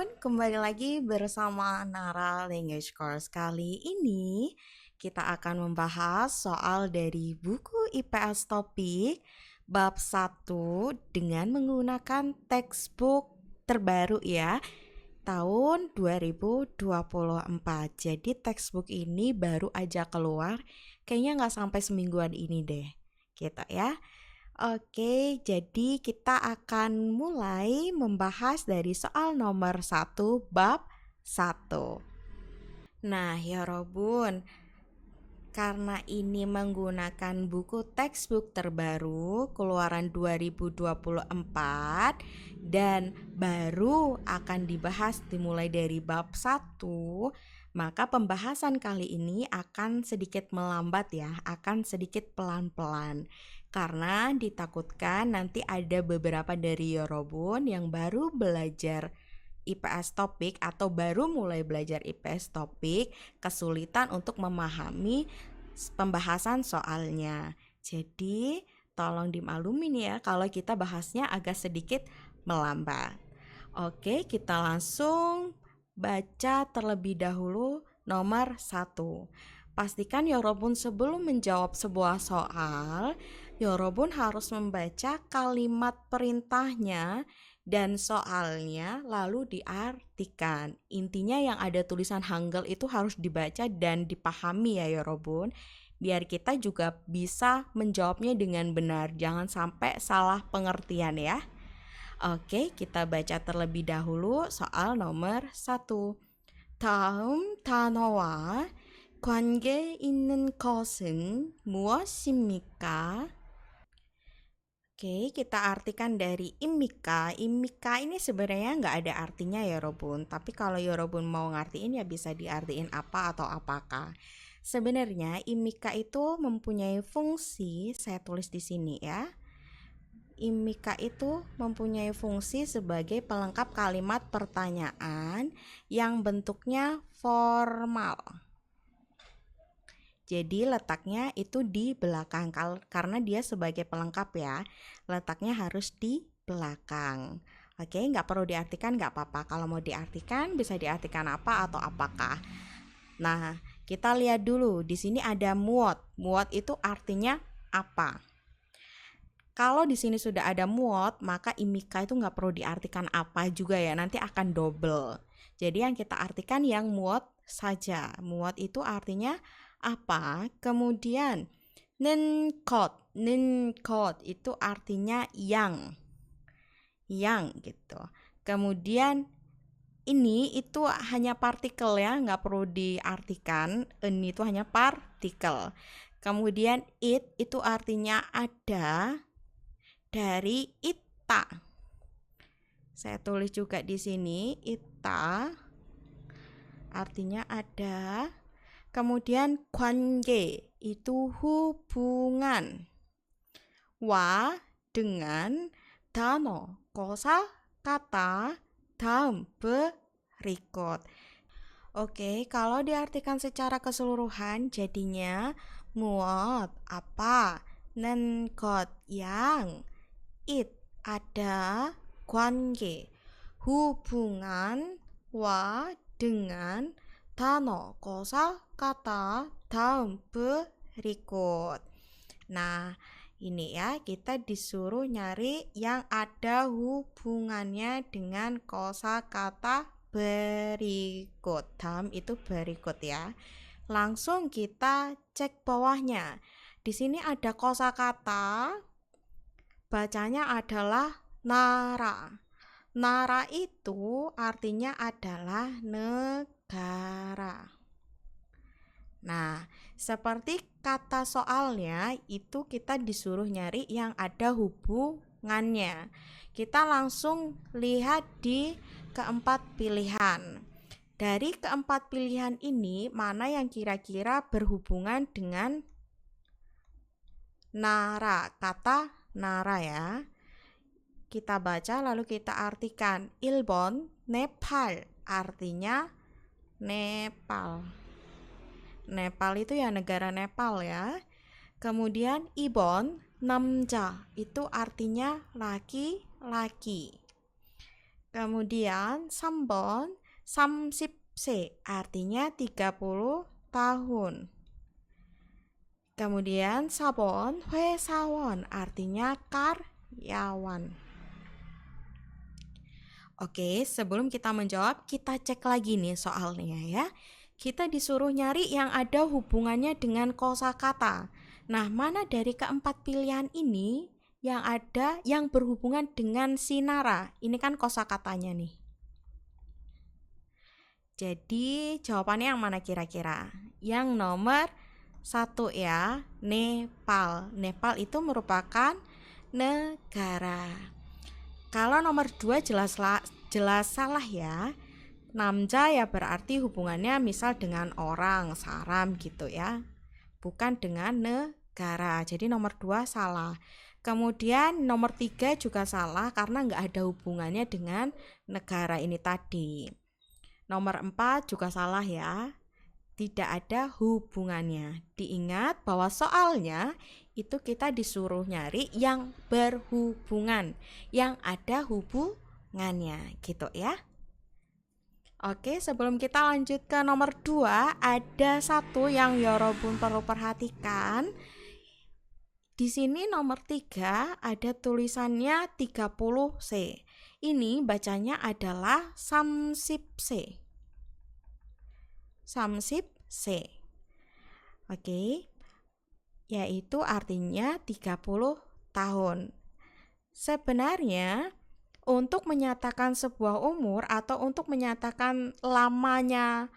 Bun, kembali lagi bersama Nara Language Course. Kali ini kita akan membahas soal dari buku IPS Topik bab 1 dengan menggunakan textbook terbaru ya, tahun 2024. Jadi textbook ini baru aja keluar, kayaknya nggak sampai semingguan ini deh, gitu ya. Oke, jadi kita akan mulai membahas dari soal nomor 1 bab 1. Nah, ya Robun, karena ini menggunakan buku textbook terbaru keluaran 2024 dan baru akan dibahas dimulai dari bab 1, maka pembahasan kali ini akan sedikit melambat ya, akan sedikit pelan-pelan. Karena ditakutkan nanti ada beberapa dari Yorobun yang baru belajar IPS topik atau baru mulai belajar IPS topik kesulitan untuk memahami pembahasan soalnya. Jadi tolong dimaklumin ya kalau kita bahasnya agak sedikit melambat. Oke, kita langsung baca terlebih dahulu nomor 1. Pastikan Yorobun sebelum menjawab sebuah soal, Yorobun harus membaca kalimat perintahnya dan soalnya lalu diartikan. Intinya yang ada tulisan Hangul itu harus dibaca dan dipahami ya Yorobun, biar kita juga bisa menjawabnya dengan benar. Jangan sampai salah pengertian ya. Oke, kita baca terlebih dahulu soal nomor 1. 다음 단어와 관계 있는 것은 무엇입니까? Oke, kita artikan dari imika. Imika ini sebenarnya nggak ada artinya ya Robun. Tapi kalau Yorobun mau ngartiin ya bisa diartiin apa atau apakah. Sebenarnya imika itu mempunyai fungsi, saya tulis di sini ya. Imika itu mempunyai fungsi sebagai pelengkap kalimat pertanyaan yang bentuknya formal. Jadi letaknya itu di belakang karena dia sebagai pelengkap ya. Letaknya harus di belakang. Oke, nggak perlu diartikan nggak apa-apa. Kalau mau diartikan bisa diartikan apa atau apakah. Nah, kita lihat dulu. Di sini ada muot. Muot itu artinya apa? Kalau di sini sudah ada muot, maka imika itu nggak perlu diartikan apa juga ya. Nanti akan double. Jadi yang kita artikan yang muot saja. Muot itu artinya apa? Kemudian nenkot itu artinya yang gitu. Kemudian ini itu hanya partikel ya, nggak perlu diartikan. Ini itu hanya partikel. Kemudian itu artinya ada dari ita. Saya tulis juga di sini ita artinya ada. Kemudian 관계 itu hubungan. Wa dengan dano kosa kata dalam berikut. Oke, kalau diartikan secara keseluruhan jadinya muat apa, nenkot yang, it ada, 관계 hubungan, wa dengan dano kosa kata dalam berikut. Nah, ini ya kita disuruh nyari yang ada hubungannya dengan kosakata berikut. Dalam itu berikut ya. Langsung kita cek bawahnya. Di sini ada kosakata, bacanya adalah nara. Nara itu artinya adalah negara. Nah, seperti kata soalnya itu kita disuruh nyari yang ada hubungannya. Kita langsung lihat di keempat pilihan. Dari keempat pilihan ini, mana yang kira-kira berhubungan dengan nara, kata nara ya. Kita baca lalu kita artikan. Ilbon, Nepal, artinya Nepal. Nepal itu ya negara Nepal ya. Kemudian ibon, namja, itu artinya laki-laki. Kemudian 3번 30세 artinya 30 tahun. Kemudian 4번 회사원 artinya karyawan. Oke, sebelum kita menjawab, kita cek lagi nih soalnya ya. Kita disuruh nyari yang ada hubungannya dengan kosakata. Nah, mana dari keempat pilihan ini yang ada yang berhubungan dengan sinara? Ini kan kosakatanya nih. Jadi jawabannya yang mana kira-kira? Yang nomor 1 ya, Nepal. Nepal itu merupakan negara. Kalau nomor 2 jelas salah ya. Namja ya berarti hubungannya misal dengan orang, saram gitu ya. Bukan dengan negara. Jadi nomor 2 salah. Kemudian nomor 3 juga salah karena nggak ada hubungannya dengan negara ini tadi. Nomor 4 juga salah ya. Tidak ada hubungannya. Diingat bahwa soalnya itu kita disuruh nyari yang berhubungan, yang ada hubungannya gitu ya. Oke, sebelum kita lanjut ke nomor 2, ada satu yang Yorobun perlu perhatikan. Di sini nomor 3 ada tulisannya 30C. Ini bacanya adalah samsipse. Samsipse. Oke. Yaitu artinya 30 tahun. Sebenarnya untuk menyatakan sebuah umur atau untuk menyatakan lamanya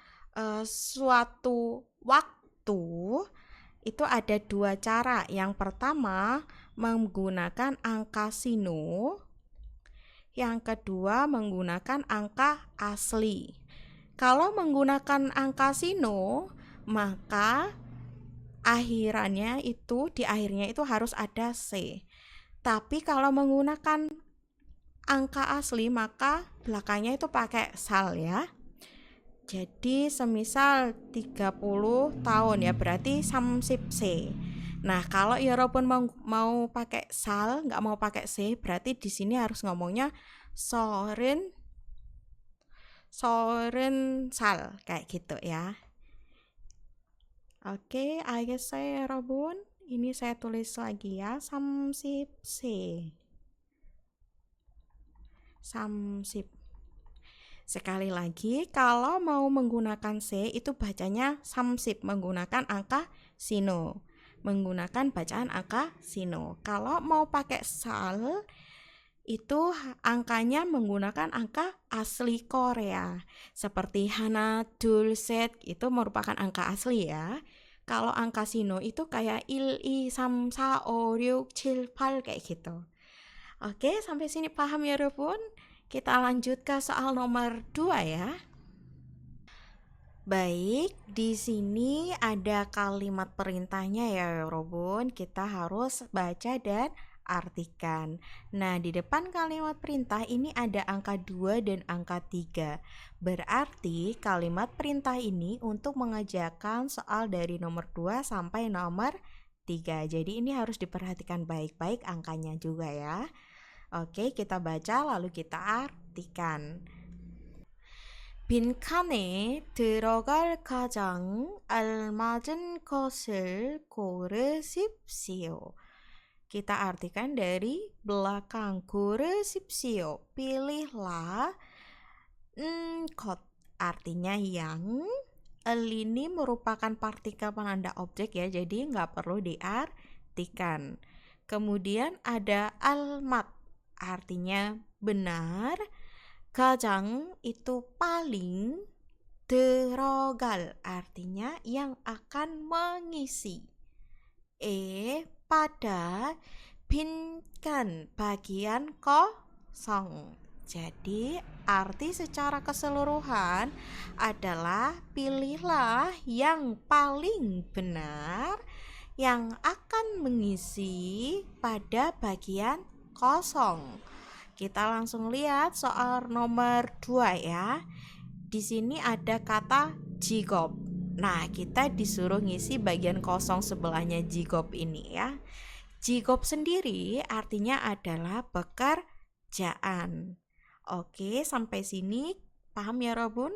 suatu waktu itu ada 2 cara. Yang pertama menggunakan angka sino, yang kedua menggunakan angka asli. Kalau menggunakan angka sino, maka akhirannya itu di akhirnya itu harus ada C. Tapi kalau menggunakan angka asli maka belakangnya itu pakai sal ya. Jadi semisal 30 tahun ya berarti samsip C. Nah, kalau Yorobun mau pakai sal, nggak mau pakai C, berarti di sini harus ngomongnya soren sal kayak gitu ya. Oke, 알겠어요, 여러분. Ini saya tulis lagi ya, samsipse. Samsip. Sekali lagi, kalau mau menggunakan C itu bacanya samsip, menggunakan angka sino. Menggunakan bacaan angka sino. Kalau mau pakai sal, itu angkanya menggunakan angka asli Korea. Seperti hana, dul, set, itu merupakan angka asli ya. Kalau angka sino itu kayak 1, 2, 3, 4, 5, 6, 7, 8 kayak gitu. Oke, sampai sini paham ya, Robun? Kita lanjut ke soal nomor 2 ya. Baik, di sini ada kalimat perintahnya ya, Robun. Kita harus baca dan artikan. Nah, di depan kalimat perintah ini ada angka 2 dan angka 3. Berarti kalimat perintah ini untuk mengerjakan soal dari nomor 2 sampai nomor 3. Jadi ini harus diperhatikan baik-baik angkanya juga ya. Oke, kita baca lalu kita artikan. 빈칸에 들어갈 가장 알맞은 것을 고르십시오. Kita artikan dari belakang. 고르십시오. Pilihlah 것 artinya yang. Ini merupakan partikel penanda objek ya, jadi nggak perlu diartikan. Kemudian ada almat artinya benar. 가장 itu paling. 들어갈 artinya yang akan mengisi. Pada 빈칸 bagian kosong. Jadi arti secara keseluruhan adalah pilihlah yang paling benar yang akan mengisi pada bagian kosong. Kita langsung lihat soal nomor 2 ya. Di sini ada kata jigop. Nah, kita disuruh ngisi bagian kosong sebelahnya jigop ini ya. Jigop sendiri artinya adalah pekerjaan. Oke, sampai sini paham ya Robun?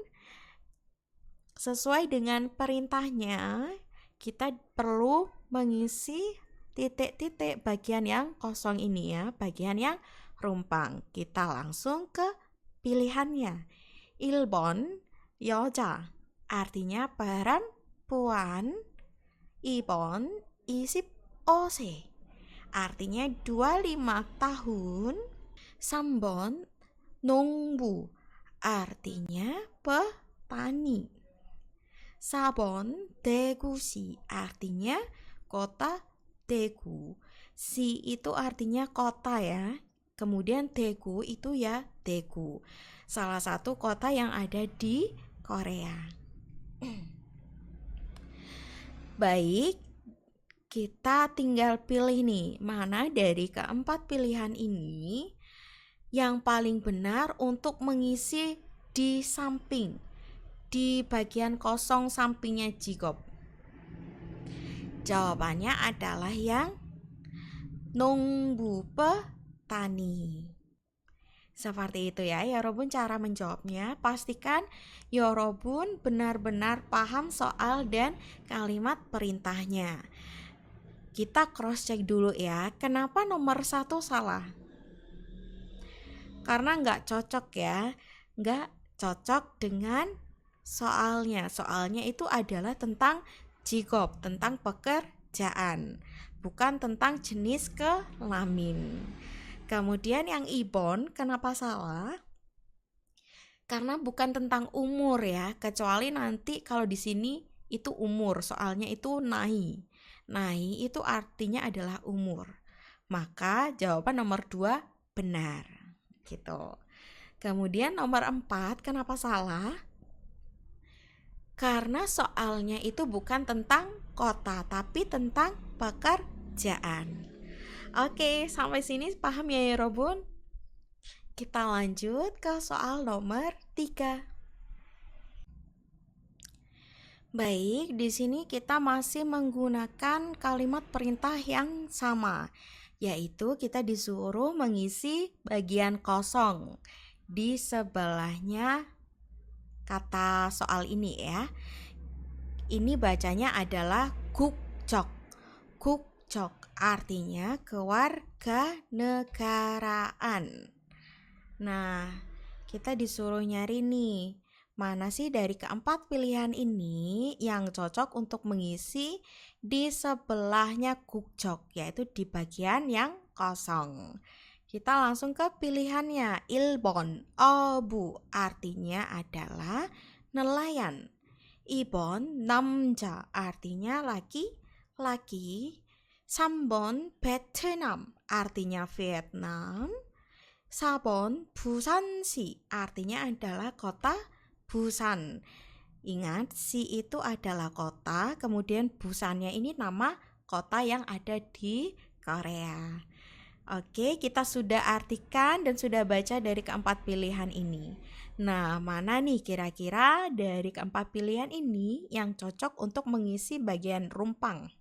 Sesuai dengan perintahnya, kita perlu mengisi titik-titik bagian yang kosong ini ya, bagian yang rumpang. Kita langsung ke pilihannya. 1번 여자 artinya perempuan. 2번 25세 artinya 25 tahun. 3번 농부 artinya petani. 4번 대구시 artinya kota Daegu. Si itu artinya kota ya. Kemudian Daegu itu ya Daegu. Salah satu kota yang ada di Korea. Baik, kita tinggal pilih nih, mana dari keempat pilihan ini yang paling benar untuk mengisi di samping, di bagian kosong sampingnya jigop. Jawabannya adalah yang 농부 petani. Seperti itu ya Yorobun cara menjawabnya. Pastikan Yorobun benar-benar paham soal dan kalimat perintahnya. Kita cross check dulu ya. Kenapa nomor 1 salah? Karena nggak cocok ya. Nggak cocok dengan soalnya. Soalnya itu adalah tentang jigop, tentang pekerjaan, bukan tentang jenis kelamin. Kemudian yang ibon, kenapa salah? Karena bukan tentang umur ya, kecuali nanti kalau di sini itu umur, soalnya itu nai. Nai itu artinya adalah umur. Maka jawaban nomor 2 benar. Gitu. Kemudian nomor 4, kenapa salah? Karena soalnya itu bukan tentang kota, tapi tentang pekerjaan. Oke, sampai sini paham ya Yorobun? Kita lanjut ke soal nomor 3. Baik, di sini kita masih menggunakan kalimat perintah yang sama, yaitu kita disuruh mengisi bagian kosong di sebelahnya kata soal ini ya. Ini bacanya adalah 국적. 국적 artinya kewarganegaraan. Nah, kita disuruh nyari nih, mana sih dari keempat pilihan ini yang cocok untuk mengisi di sebelahnya 국적, yaitu di bagian yang kosong. Kita langsung ke pilihannya. 1번 어부 artinya adalah nelayan. 2번 남자 artinya laki-laki. 3번 베트남 artinya Vietnam. 4번 부산시 artinya adalah kota Busan. Ingat, si itu adalah kota, kemudian Busannya ini nama kota yang ada di Korea. Oke, kita sudah artikan dan sudah baca dari keempat pilihan ini. Nah, mana nih kira-kira dari keempat pilihan ini yang cocok untuk mengisi bagian rumpang?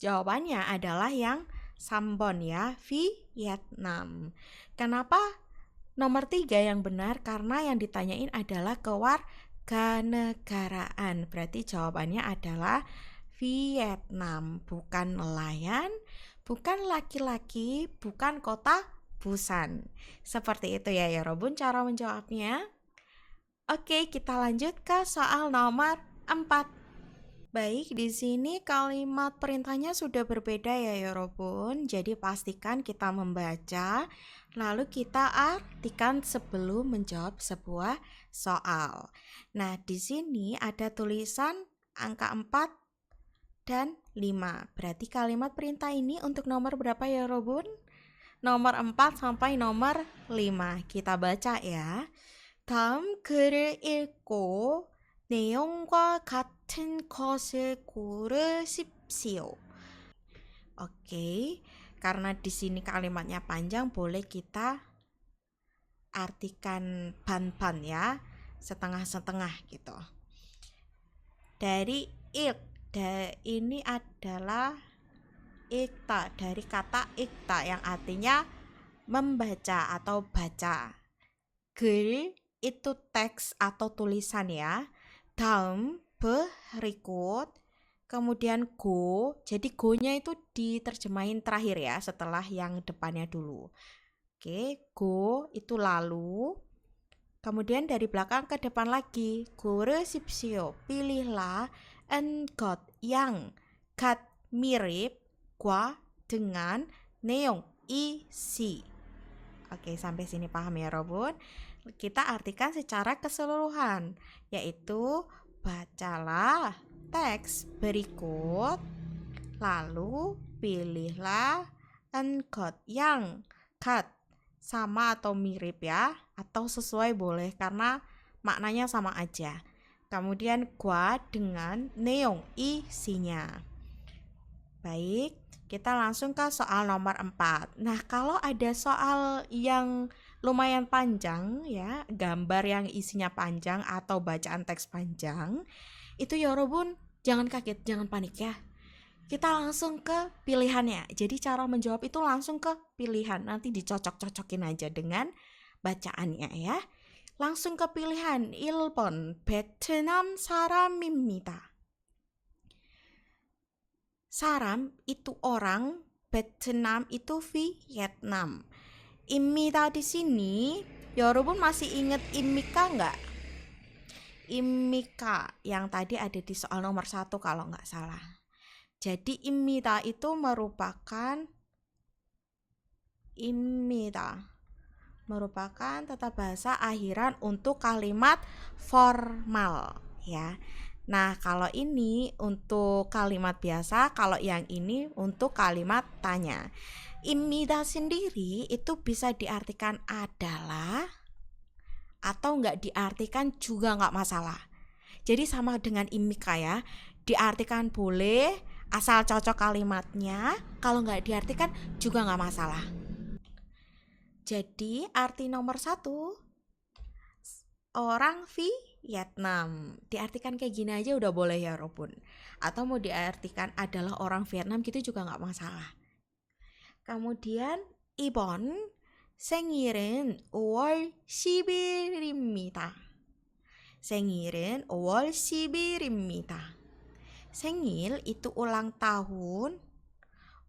Jawabannya adalah yang 3번 ya, Vietnam. Kenapa nomor 3 yang benar? Karena yang ditanyain adalah kewarganegaraan. Berarti jawabannya adalah Vietnam, bukan nelayan, bukan laki-laki, bukan kota Busan. Seperti itu ya Yorobun cara menjawabnya. Oke, kita lanjut ke soal nomor 4. Baik, di sini kalimat perintahnya sudah berbeda ya Yorobun. Jadi pastikan kita membaca, lalu kita artikan sebelum menjawab sebuah soal. Nah, di sini ada tulisan angka 4 dan 5. Berarti kalimat perintah ini untuk nomor berapa ya Robun? Nomor 4 sampai nomor 5. Kita baca ya. 다음 글을 읽고 내용과 같은 것을 고르십시오. Oke, karena di sini kalimatnya panjang, boleh kita artikan ban-ban ya, setengah-setengah gitu. Dari ini adalah ikta, dari kata ikta yang artinya membaca atau baca. 글 itu teks atau tulisan ya. 다음 berikut. Kemudian go. Jadi go-nya itu diterjemahin terakhir ya, setelah yang depannya dulu. Oke, go itu lalu. Kemudian dari belakang ke depan lagi. 고르십시오. Pilihlah enggot yang gat mirip kwa dengan neong isi. Oke, sampai sini paham ya, Robun? Kita artikan secara keseluruhan, yaitu bacalah teks berikut, lalu pilihlah enggot yang gat sama atau mirip ya, atau sesuai boleh karena maknanya sama aja. Kemudian gua dengan neong isinya. Baik, kita langsung ke soal nomor 4. Nah, kalau ada soal yang lumayan panjang ya, gambar yang isinya panjang atau bacaan teks panjang, itu ya Robun, jangan kaget, jangan panik ya. Kita langsung ke pilihannya. Jadi cara menjawab itu langsung ke pilihan. Nanti dicocok-cocokin aja dengan bacaannya ya. Langsung ke pilihan. 1번 베트남 사람입니다. 사람 itu orang, Vietnam itu Vietnam. Imita di sini, 여러분 masih inget imika nggak? Imika yang tadi ada di soal nomor 1 kalau nggak salah. Jadi imita itu merupakan tata bahasa akhiran untuk kalimat formal ya. Nah, kalau ini untuk kalimat biasa, kalau yang ini untuk kalimat tanya. Imita sendiri itu bisa diartikan adalah atau nggak diartikan juga nggak masalah. Jadi sama dengan imika ya, diartikan boleh asal cocok kalimatnya, kalau nggak diartikan juga nggak masalah. Jadi arti nomor 1, orang Vietnam. Diartikan kayak gini aja udah boleh ya Robun. Atau mau diartikan adalah orang Vietnam gitu juga nggak masalah. Kemudian Ibon, 생일은 5월 10일입니다. 생일은 5월 10일입니다. Sengil itu ulang tahun.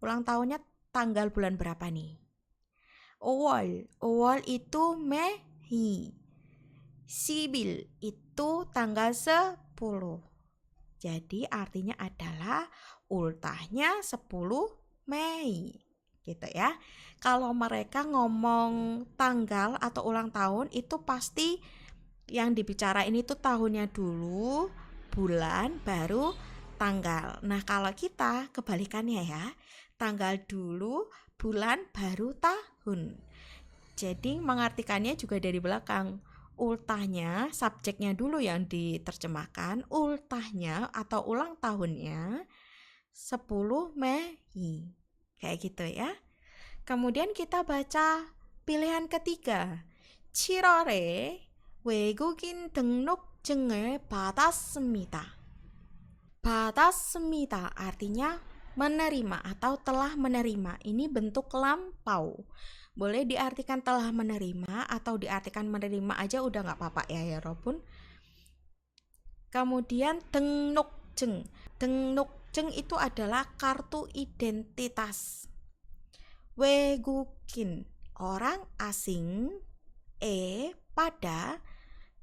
Ulang tahunnya tanggal bulan berapa nih? Owol itu Mei. Sibil itu tanggal 10. Jadi artinya adalah ultahnya 10 Mei. Gitu ya. Kalau mereka ngomong tanggal atau ulang tahun itu pasti yang dibicarain itu tahunnya dulu, bulan, baru tanggal. Nah, kalau kita kebalikannya ya, tanggal dulu, bulan, baru tahun. Jadi mengartikannya juga dari belakang. Ultahnya, subjeknya dulu yang diterjemahkan, ultahnya atau ulang tahunnya 10 Mei. Kayak gitu ya. Kemudian kita baca pilihan ketiga. 7월에 외국인 등록증을 받았습니다. 받았습니다 artinya menerima atau telah menerima. Ini bentuk lampau. Boleh diartikan telah menerima atau diartikan menerima aja udah nggak apa-apa ya Robun. Kemudian 등록증. 등록증 itu adalah kartu identitas. 외국인 orang asing. Pada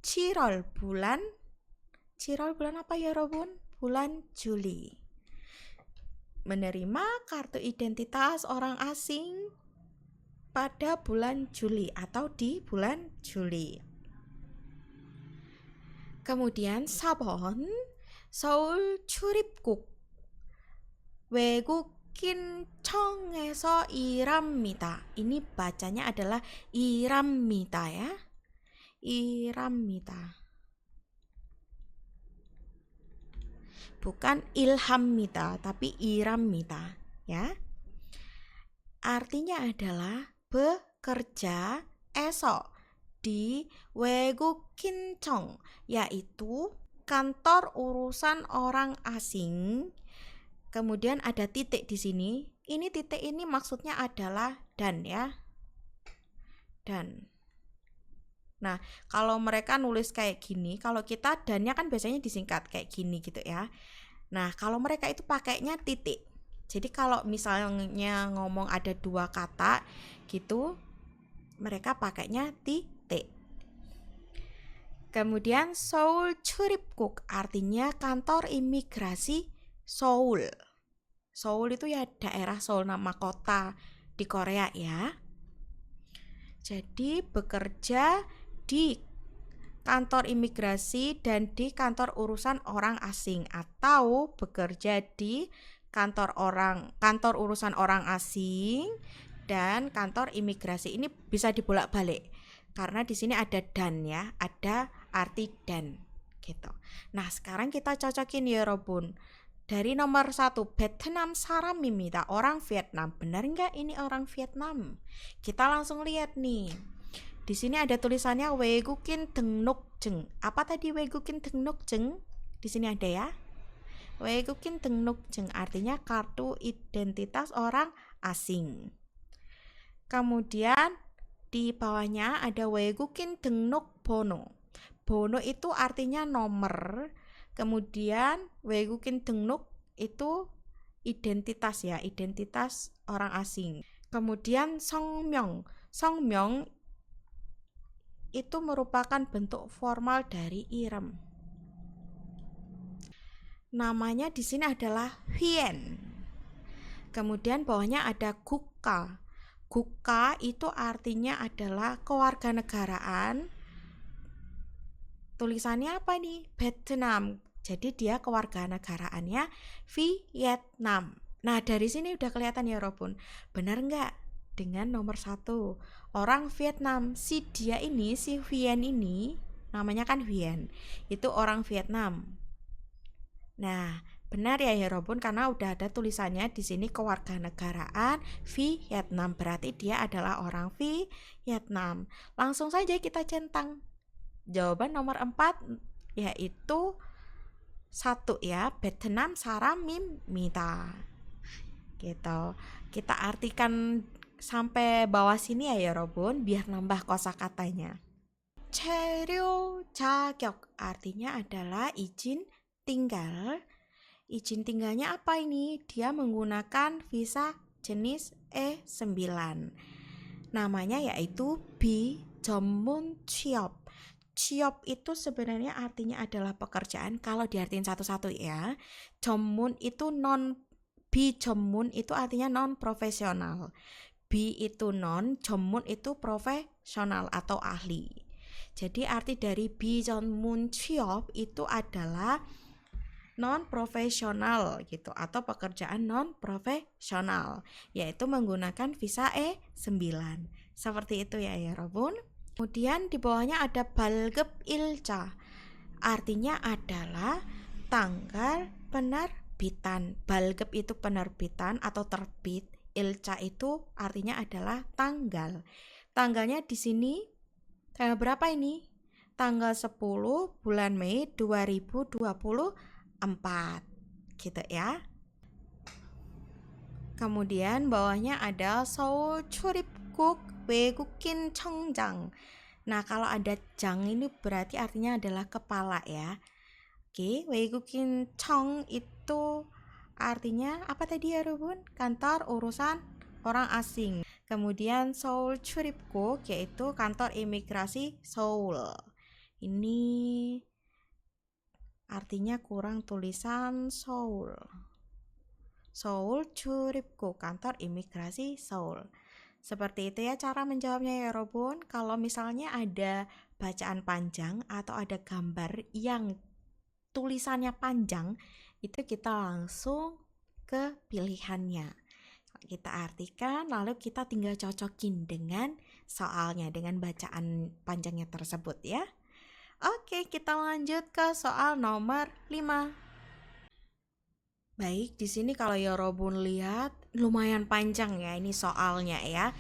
7월 bulan apa ya Robun? Bulan Juli. Menerima kartu identitas orang asing pada bulan Juli atau di bulan Juli. Kemudian 4번 서울 출입국 외국인 청에서 일합니다. Ini bacanya adalah 일합니다 ya. 일합니다. Bukan ilhammita tapi iramita ya. Artinya adalah bekerja esok di 외국인청, yaitu kantor urusan orang asing. Kemudian ada titik di sini. Ini titik ini maksudnya adalah dan ya. dan. Nah, kalau mereka nulis kayak gini, kalau kita dannya kan biasanya disingkat kayak gini gitu ya. Nah, kalau mereka itu pakainya titik. Jadi kalau misalnya ngomong ada dua kata gitu, mereka pakainya titik. Kemudian Seoul 출입국 artinya kantor imigrasi Seoul. Seoul itu ya daerah Seoul, nama kota di Korea ya. Jadi bekerja di kantor imigrasi dan di kantor urusan orang asing, atau bekerja di kantor urusan orang asing dan kantor imigrasi. Ini bisa dibolak-balik karena di sini ada dan ya, ada arti dan gitu. Nah, sekarang kita cocokin ya Robun. Dari nomor 1, Vietnam saram입니다. Orang Vietnam. Benar nggak ini orang Vietnam? Kita langsung lihat nih. Di sini ada tulisannya 외국인 등록증. Apa tadi 외국인 등록증? Di sini ada ya. 외국인 등록증 artinya kartu identitas orang asing. Kemudian di bawahnya ada 외국인 등록번호. Bono itu artinya nomor. Kemudian 외국인 등록 itu identitas ya, identitas orang asing. Kemudian 성명. 성명 itu merupakan bentuk formal dari irem. Namanya di sini adalah Hien. Kemudian bawahnya ada 국가. 국가 itu artinya adalah kewarganegaraan. Tulisannya apa nih? Vietnam. Jadi dia kewarganegaraannya Vietnam. Nah, dari sini udah kelihatan ya Robun. Benar nggak? Dengan nomor 1, orang Vietnam. Si dia ini, si Vien ini, namanya kan Vien. Itu orang Vietnam. Nah, benar ya Robun, karena udah ada tulisannya di sini kewarganegaraan Vietnam. Berarti dia adalah orang Vietnam. Langsung saja kita centang. Jawaban nomor 4 yaitu 1 ya, Vietnam saram입니다. Gitu. Kita artikan sampai bawah sini ya Robun biar nambah kosakatanya. 체류 자격 artinya adalah izin tinggal. Izin tinggalnya apa ini? Dia menggunakan visa jenis E9. Namanya yaitu 비전문 취업. 취업 itu sebenarnya artinya adalah pekerjaan kalau diartiin satu-satu ya. 전문 itu 비전문 itu artinya non profesional. Bi itu non, 전문 itu profesional atau ahli. Jadi arti dari 비전문 취업 itu adalah non profesional gitu atau pekerjaan non profesional, yaitu menggunakan visa E9. Seperti itu ya Robun. Kemudian di bawahnya ada 발급일자. Artinya adalah tanggal penerbitan. 발급 itu penerbitan atau terbit. Ilca itu artinya adalah tanggal. Tanggalnya di sini tanggal berapa ini? Tanggal 10 bulan Mei 2024. Gitu ya. Kemudian bawahnya ada 서울 출입국 외국인 청장. Nah, kalau ada jang ini berarti artinya adalah kepala ya. Oke, 외국인 청 itu artinya apa tadi ya Robun? Kantor urusan orang asing. Kemudian 서울 출입국 yaitu kantor imigrasi Seoul. Ini artinya kurang tulisan Seoul. Seoul 출입국 kantor imigrasi Seoul. Seperti itu ya cara menjawabnya ya Robun. Kalau misalnya ada bacaan panjang atau ada gambar yang tulisannya panjang, itu kita langsung ke pilihannya. Kita artikan lalu kita tinggal cocokin dengan soalnya, dengan bacaan panjangnya tersebut ya. Oke, kita lanjut ke soal nomor 5. Baik, di sini kalau ya Robun lihat lumayan panjang ya ini soalnya ya.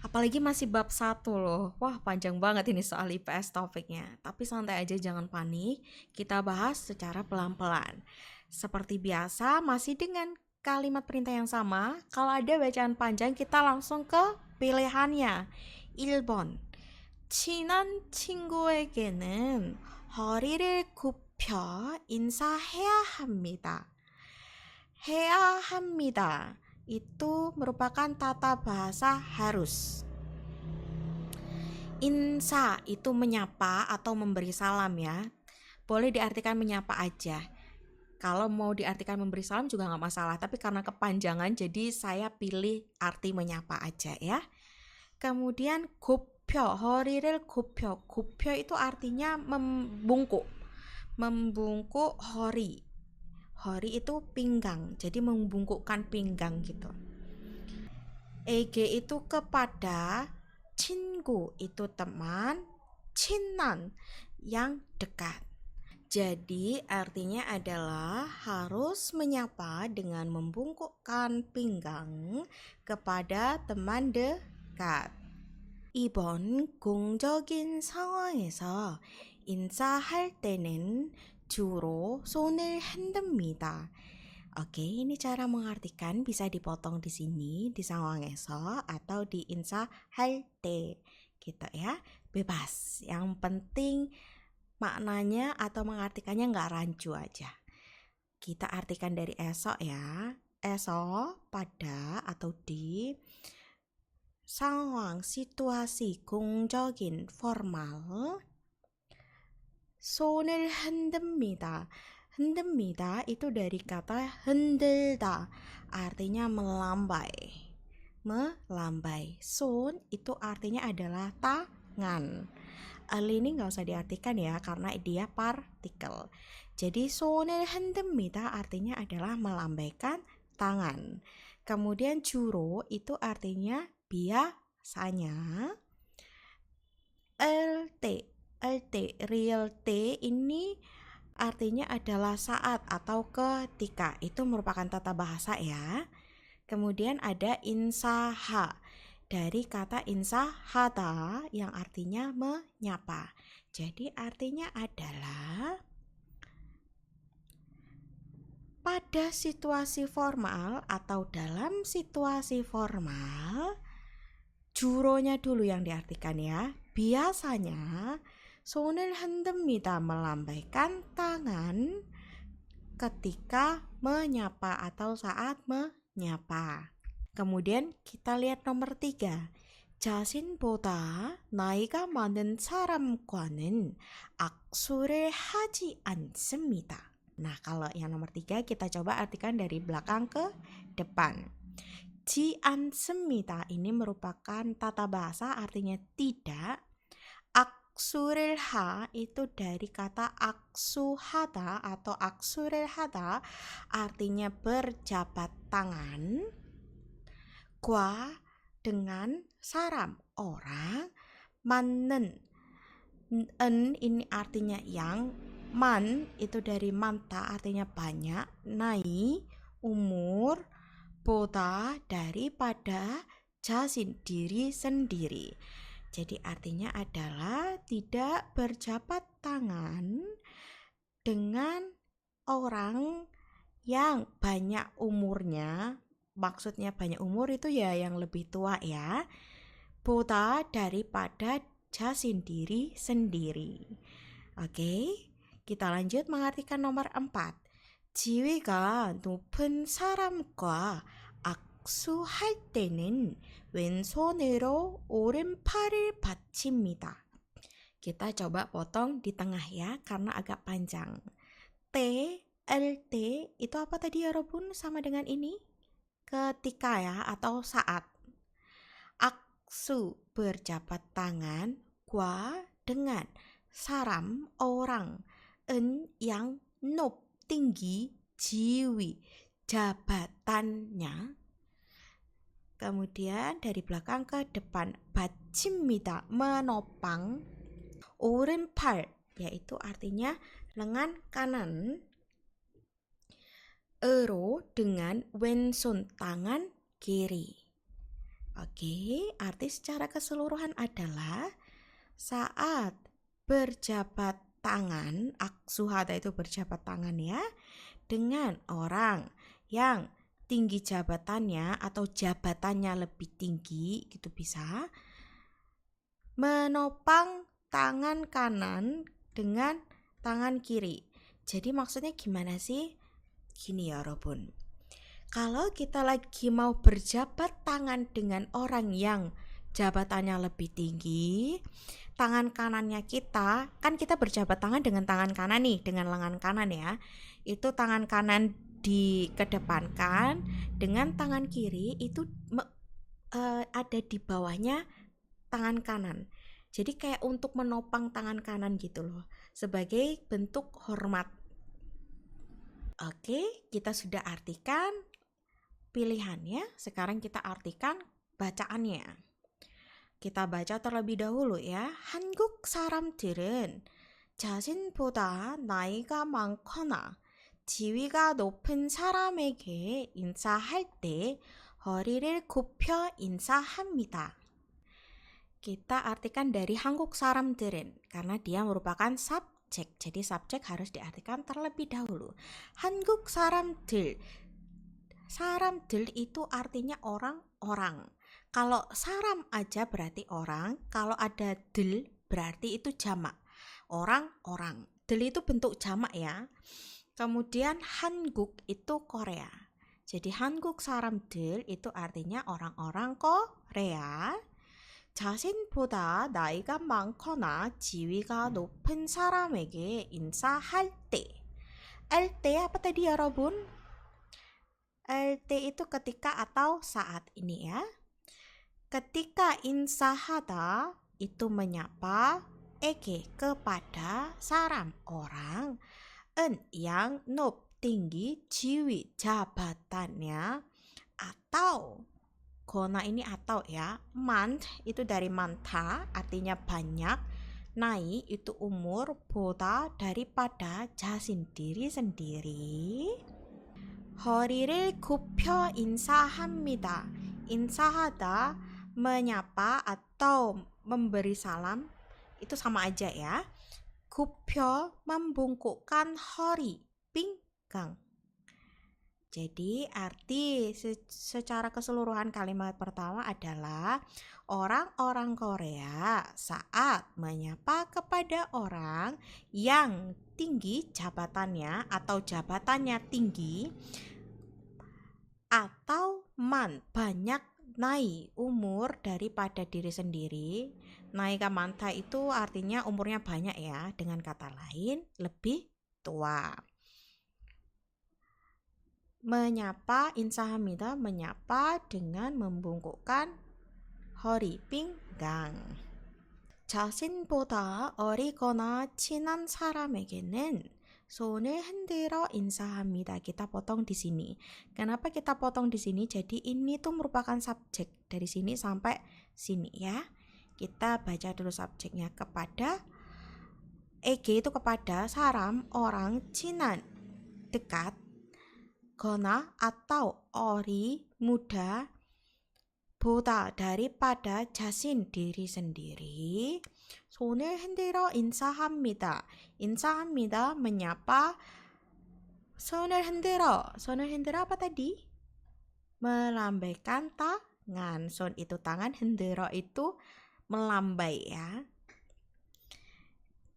Apalagi masih bab 1 loh. Wah, panjang banget ini soal IPS topiknya. Tapi santai aja, jangan panik. Kita bahas secara pelan-pelan. Seperti biasa, masih dengan kalimat perintah yang sama. Kalau ada bacaan panjang, kita langsung ke pilihannya. 1번. 친한 친구에게는 허리를 굽혀 인사해야 합니다. 해야 합니다. Itu merupakan tata bahasa harus. Insa itu menyapa atau memberi salam ya. Boleh diartikan menyapa aja. Kalau mau diartikan memberi salam juga nggak masalah. Tapi karena kepanjangan jadi saya pilih arti menyapa aja ya. Kemudian 굽혀, 허리를 굽혀. 굽혀 itu artinya membungkuk. Membungkuk hori. Hori itu pinggang. Jadi membungkukkan pinggang gitu. Ege itu kepada, 친구 itu teman, 친한 yang dekat. Jadi artinya adalah harus menyapa dengan membungkukkan pinggang kepada teman dekat. 이번 공적인 상황에서 인사할 때는 주로 손을 흔듭니다. Oke, ini cara mengartikan bisa dipotong di sini di 상황에서 atau di 인사할 때 gitu ya. Bebas. Yang penting maknanya atau mengartikannya nggak rancu aja. Kita artikan dari esok ya. Esok, pada atau di 상황, situasi, 공적인, formal 손을 흔듭니다. 흔듭니다 itu dari kata 흔들다 artinya melambai. Melambai. 손 itu artinya adalah tangan. Ini nggak usah diartikan ya karena dia partikel. Jadi 손을 흔듭니다 artinya adalah melambaikan tangan. Kemudian 주로 itu artinya biasanya. LT, real T ini artinya adalah saat atau ketika. Itu merupakan tata bahasa ya. Kemudian ada insaha. Dari kata insahada yang artinya menyapa. Jadi artinya adalah pada situasi formal atau dalam situasi formal, 주로nya dulu yang diartikan ya. Biasanya 손을 흔듭니다 melambaikan tangan ketika menyapa atau saat menyapa. Kemudian kita lihat nomor 3. 자신보다 나이가 많은 사람과는 악수를 하지 않습니다. Nah, kalau yang nomor 3 kita coba artikan dari belakang ke depan. Ji 않습니다 ini merupakan tata bahasa artinya tidak. Aksuril ha itu dari kata aksuhada atau aksuril hada artinya berjabat tangan. Kwa dengan saram orang. Manen en ini artinya yang. Man itu dari manta artinya banyak. Nai umur. Boda daripada jasin diri sendiri. Jadi artinya adalah tidak berjabat tangan dengan orang yang banyak umurnya. Maksudnya banyak umur itu ya yang lebih tua ya. Boda daripada jasin diri sendiri. Oke, kita lanjut mengartikan nomor 4. 지위가 높은 사람과 악수할 때는 왼손으로 오른팔을 받칩니다. Kita coba potong di tengah ya karena agak panjang. T, LT itu apa tadi 여러분 sama dengan ini? Ketika ya atau saat. Aksu berjabat tangan, kwa dengan, saram orang, en yang nop tinggi, jiwi jabatannya. Kemudian dari belakang ke depan, 받칩니다 menopang. 오른팔 yaitu artinya lengan kanan. Ero dengan 왼손 tangan kiri. Oke, arti secara keseluruhan adalah saat berjabat tangan, aksuhada itu berjabat tangan ya, dengan orang yang tinggi jabatannya atau jabatannya lebih tinggi gitu bisa. menopang tangan kanan dengan tangan kiri. Jadi maksudnya gimana sih? Gini ya, 여러분. Kalau kita lagi mau berjabat tangan dengan orang yang jabatannya lebih tinggi, tangan kanannya kita, kan kita berjabat tangan dengan tangan kanan nih, dengan lengan kanan ya. Itu tangan kanan dikedepankan, dengan tangan kiri itu ada di bawahnya tangan kanan. Jadi kayak untuk menopang tangan kanan gitu loh, sebagai bentuk hormat. Oke, kita sudah artikan pilihannya, sekarang kita artikan bacaannya. Kita baca terlebih dahulu ya. 한국 사람들은 자신보다 나이가 많거나 지위가 높은 사람에게 인사할 때 허리를 굽혀 인사합니다. Kita artikan dari 한국 사람들은 karena dia merupakan subjek. Jadi subjek harus diartikan terlebih dahulu. 한국 사람들. 사람들 itu artinya orang-orang. Kalau saram aja berarti orang, kalau ada del berarti itu jamak. Orang-orang. Del itu bentuk jamak ya. Kemudian 한국 itu Korea. Jadi 한국 사람들 itu artinya orang-orang Korea. 자신보다 나이가 많거나 지위가 높은 사람에게 인사할 때. 때 apa tadi ya, 여러분? LT itu ketika atau saat ini ya. Ketika insahada itu menyapa, ege kepada saram orang, yang nop tinggi jiwi jabatannya, atau kona ini atau ya, mant itu dari manta artinya banyak, nai itu umur, boda daripada jasin diri sendiri. 허리를 굽혀 인사합니다. 인사하다 menyapa atau memberi salam itu sama aja ya. 굽혀 membungkukkan hori, pinggang. Jadi arti secara keseluruhan kalimat pertama adalah orang-orang Korea saat menyapa kepada orang yang tinggi jabatannya atau jabatannya tinggi atau banyak naik umur daripada diri sendiri. Naika manta itu artinya umurnya banyak ya, dengan kata lain lebih tua. Menyapa, insahamida menyapa dengan membungkukkan hori, pinggang. 자신보다 어리거나 친한 사람에게는 손을 흔들어 인사합니다. Kita potong di sini. Kenapa kita potong di sini? Jadi ini tuh merupakan subjek dari sini sampai sini ya. Kita baca dulu subjeknya. Kepada ege itu kepada, saram orang, cinan dekat, gona atau ori muda, 보다 daripada jasin diri sendiri. 손을 흔들어 인사합니다. 인사합니다 menyapa. 손을 흔들어 apa tadi? Melambaikan tangan. 손 itu tangan, 흔들어 itu melambai ya.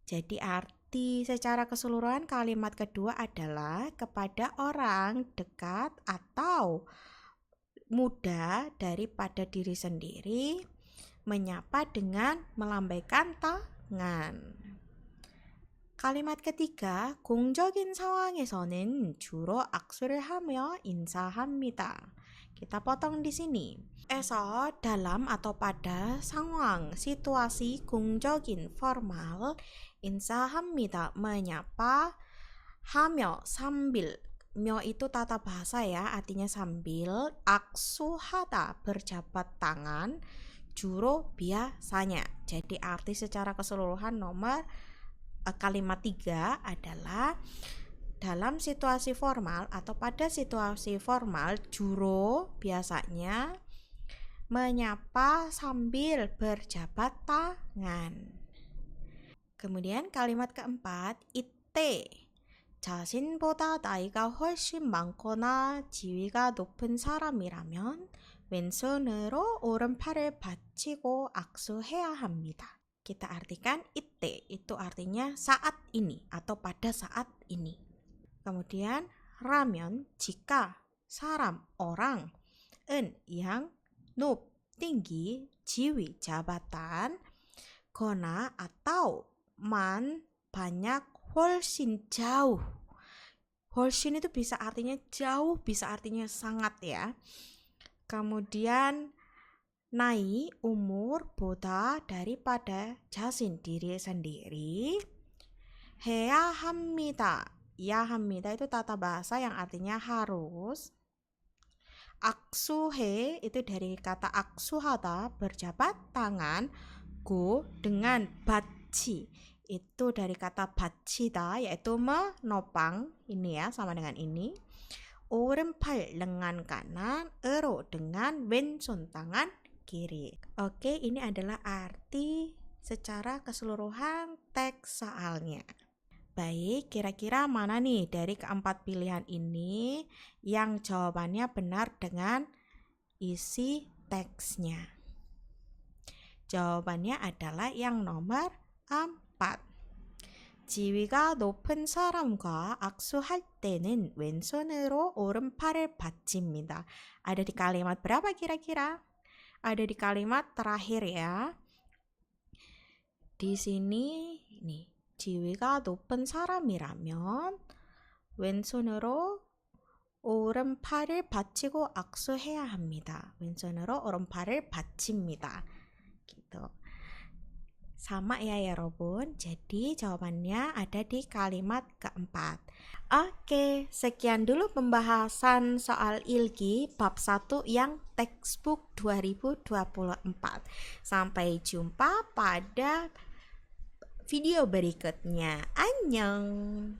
Jadi arti secara keseluruhan kalimat kedua adalah kepada orang dekat atau muda daripada diri sendiri, menyapa dengan melambaikan tangan. kalimat ketiga, 공적인 상황에서는 주로 악수를 하며 인사합니다. Kita potong di sini. Eso dalam atau pada 상황, situasi 공적인 formal, 인사합니다 menyapa, 하며 sambil. Myo itu tata bahasa ya, artinya sambil. Aksuhada berjabat tangan. Juro biasanya. Jadi arti secara keseluruhan kalimat 3 adalah dalam situasi formal atau pada situasi formal, juro biasanya menyapa sambil berjabat tangan. Kemudian kalimat keempat, 이때 자신보다 나이가 훨씬 많거나 지위가 높은 사람이라면 왼손으로 오른팔을 받치고 악수해야 합니다. kita artikan itte, itu artinya saat ini atau pada saat ini. Kemudian ramen, jika, saram, orang, yang, 높, tinggi, 지위, jabatan, 거나 atau, man, banyak, 훨씬, jauh. 훨씬 itu bisa artinya jauh, bisa artinya sangat ya. Kemudian naik, umur, boda, daripada, jasin, diri sendiri. 해야 합니다. ya 합니다 itu tata bahasa yang artinya harus. aksuhe itu dari kata aksuhata, berjabat tangan. Go dengan baci itu dari kata bacida, yaitu menopang. Ini ya, sama dengan ini. 오른팔 lengan kanan, ero dengan 왼손 tangan kiri. Oke, ini adalah arti secara keseluruhan teks soalnya. Baik, kira-kira mana nih dari keempat pilihan ini yang jawabannya benar dengan isi teksnya? Jawabannya adalah yang nomor 4. 지위가 높은 사람과 악수할 때는 왼손으로 오른팔을 받칩니다. Ada di kalimat berapa kira-kira? Ada di kalimat terakhir ya. Di sini nih, 지위가 높은 사람이라면 왼손으로 오른팔을 받치고 악수해야 합니다. 왼손으로 오른팔을 받칩니다. Gitu. Sama ya Robun. Jadi jawabannya ada di kalimat keempat. Oke, sekian dulu pembahasan soal ilgi bab 1 yang textbook 2024. Sampai jumpa pada video berikutnya. Annyeong.